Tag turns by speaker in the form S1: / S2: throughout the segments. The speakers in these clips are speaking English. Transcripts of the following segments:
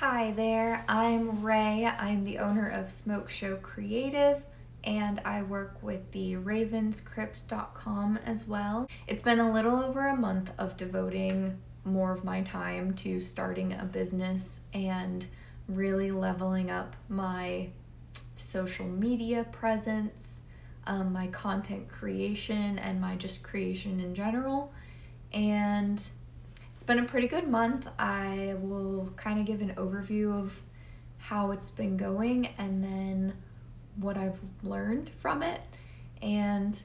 S1: Hi there, I'm Ray. I'm the owner of Smokeshow.creative and I work with the ravenscrypt.com as well. It's been a little over a month of devoting more of my time to starting a business and really leveling up my social media presence, my content creation, and my just creation in general. And it's been a pretty good month. I will kind of give an overview of how it's been going and then what I've learned from it and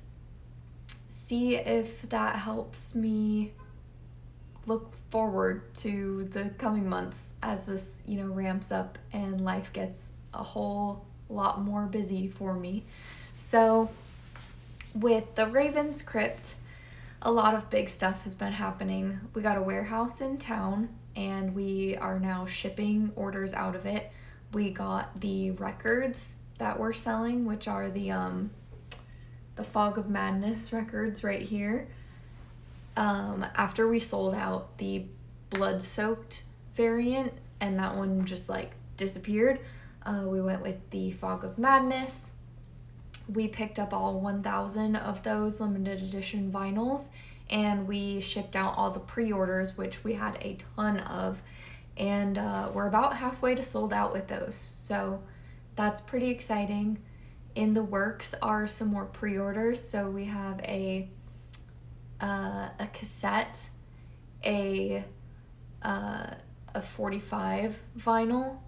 S1: see if that helps me look forward to the coming months as this, ramps up and life gets a whole lot more busy for me. So with the Raven's Crypt, a lot of big stuff has been happening. We got a warehouse in town and we are now shipping orders out of it. We got the records that we're selling, which are the Fog of Madness records right here. After we sold out the blood-soaked variant and that one just disappeared, we went with the Fog of Madness. We picked up all 1,000 of those limited edition vinyls and we shipped out all the pre-orders, which we had a ton of, and we're about halfway to sold out with those. So that's pretty exciting. In the works are some more pre-orders. So we have a cassette, a 45 vinyl,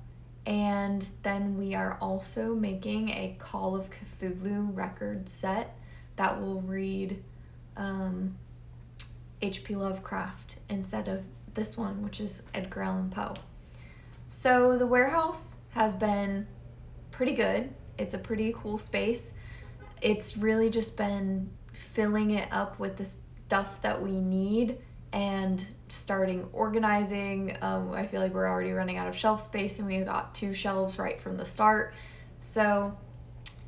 S1: and then we are also making a Call of Cthulhu record set that will read H.P. Lovecraft instead of this one, which is Edgar Allan Poe. So the warehouse has been pretty good. It's a pretty cool space. It's really just been filling it up with the stuff that we need and starting organizing. I feel like we're already running out of shelf space and we got 2 shelves right from the start. So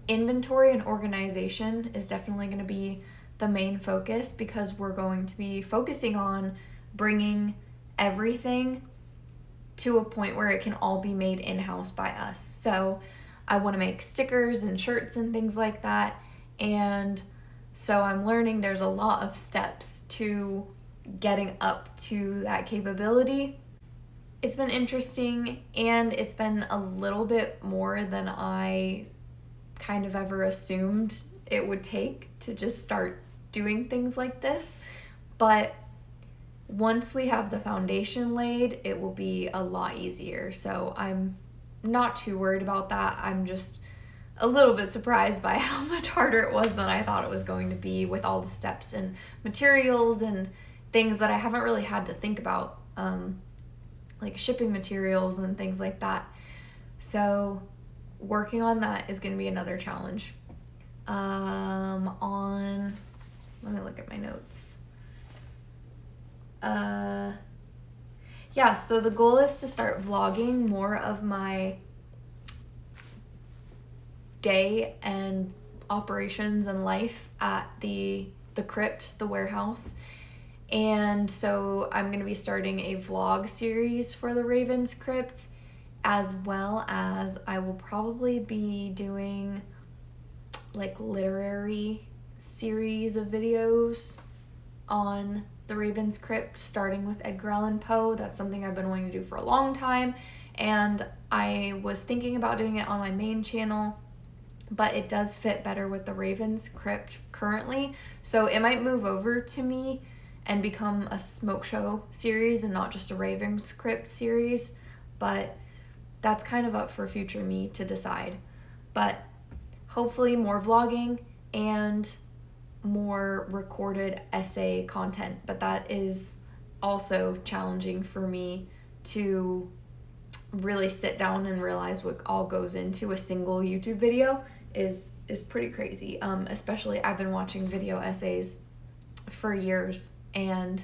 S1: inventory and organization is definitely going to be the main focus because we're going to be focusing on bringing everything to a point where it can all be made in-house by us. So I want to make stickers and shirts and things like that. And so I'm learning there's a lot of steps to getting up to that capability. It's been interesting and it's been a little bit more than I kind of ever assumed it would take to just start doing things like this. But once we have the foundation laid, it will be a lot easier. So I'm not too worried about that. I'm just a little bit surprised by how much harder it was than I thought it was going to be with all the steps and materials and things that I haven't really had to think about, like shipping materials and things like that. So working on that is going to be another challenge. Let me look at my notes. So the goal is to start vlogging more of my day and operations and life at the crypt, the warehouse. And so I'm going to be starting a vlog series for the Raven's Crypt, as well as I will probably be doing literary series of videos on the Raven's Crypt, starting with Edgar Allan Poe. That's something I've been wanting to do for a long time, and I was thinking about doing it on my main channel, but it does fit better with the Raven's Crypt currently, so it might move over to me and become a Smoke Show series and not just a Raven's Crypt series, but that's kind of up for future me to decide. But hopefully more vlogging and more recorded essay content, but that is also challenging for me to really sit down and realize what all goes into a single YouTube video is pretty crazy. Especially I've been watching video essays for years and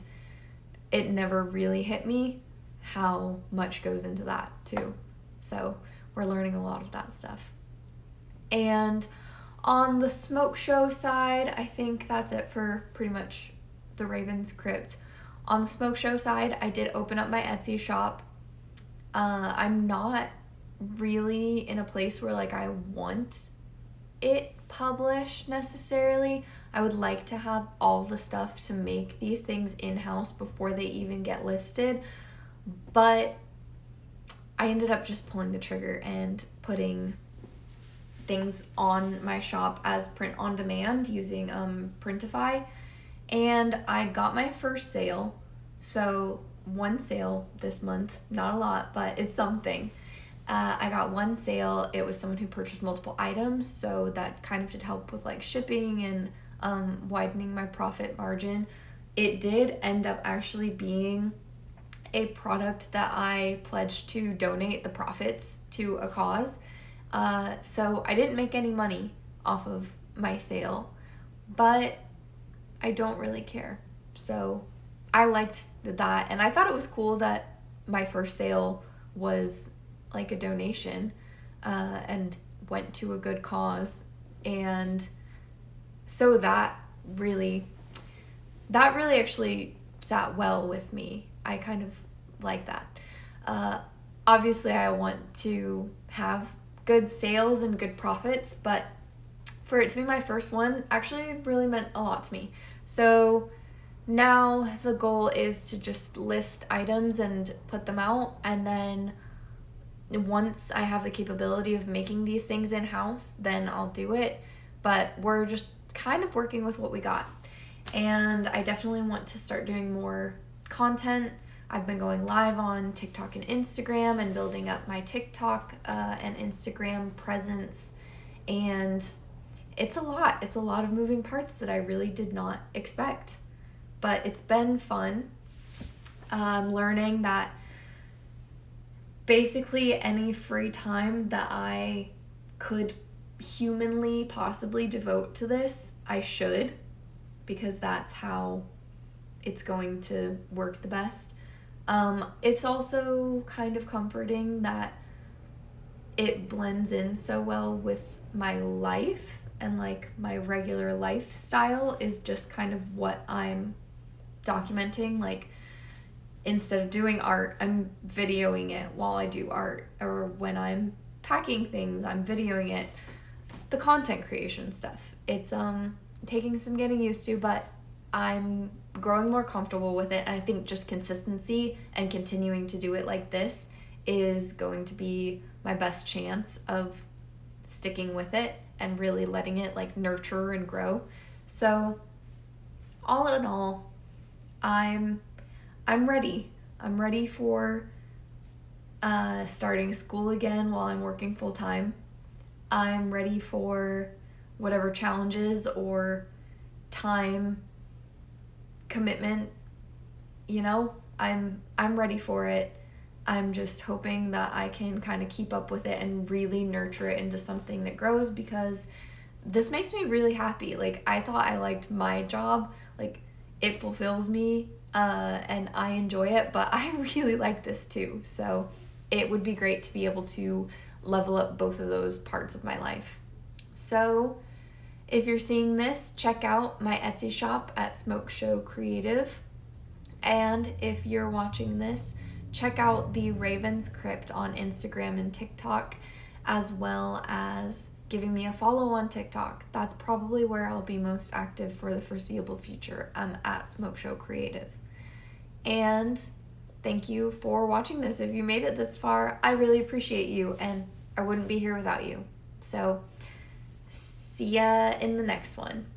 S1: it never really hit me how much goes into that too. So we're learning a lot of that stuff. And on the Smoke Show side, I think that's it for pretty much the Raven's Crypt. On the Smoke Show side, I did open up my Etsy shop. I'm not really in a place where like I want it published necessarily. I would like to have all the stuff to make these things in-house before they even get listed, but I ended up just pulling the trigger and putting things on my shop as print on demand using Printify, and I got my first sale. So one sale this month, not a lot, but it's something. I got one sale. It was someone who purchased multiple items, so that kind of did help with like shipping and widening my profit margin. It did end up actually being a product that I pledged to donate the profits to a cause. So I didn't make any money off of my sale, but I don't really care. So I liked that, and I thought it was cool that my first sale was like a donation and went to a good cause. And so that really actually sat well with me. I kind of like that. Obviously, I want to have good sales and good profits, but for it to be my first one actually really meant a lot to me. So now the goal is to just list items and put them out, and then once I have the capability of making these things in-house, then I'll do it. But we're just kind of working with what we got. And I definitely want to start doing more content. I've been going live on TikTok and Instagram and building up my TikTok and Instagram presence. And it's a lot. It's a lot of moving parts that I really did not expect. But it's been fun. Learning that basically any free time that I could humanly possibly devote to this, I should, because that's how it's going to work the best. It's also kind of comforting that it blends in so well with my life, and like my regular lifestyle is just kind of what I'm documenting. Like, instead of doing art, I'm videoing it while I do art, or when I'm packing things, I'm videoing it. The content creation stuff, it's taking some getting used to, but I'm growing more comfortable with it. And I think just consistency and continuing to do it like this is going to be my best chance of sticking with it and really letting it like nurture and grow. So all in all, I'm ready. I'm ready for starting school again while I'm working full time. I'm ready for whatever challenges or time commitment, I'm ready for it. I'm just hoping that I can kind of keep up with it and really nurture it into something that grows, because this makes me really happy. Like, I thought I liked my job, like it fulfills me and I enjoy it, but I really like this too. So it would be great to be able to level up both of those parts of my life. So if you're seeing this, check out my Etsy shop at Smokeshow.creative. And if you're watching this, check out the Raven's Crypt on Instagram and TikTok, as well as giving me a follow on TikTok. That's probably where I'll be most active for the foreseeable future. I'm at Smokeshow.creative. And thank you for watching this. If you made it this far, I really appreciate you, and I wouldn't be here without you. So see ya in the next one.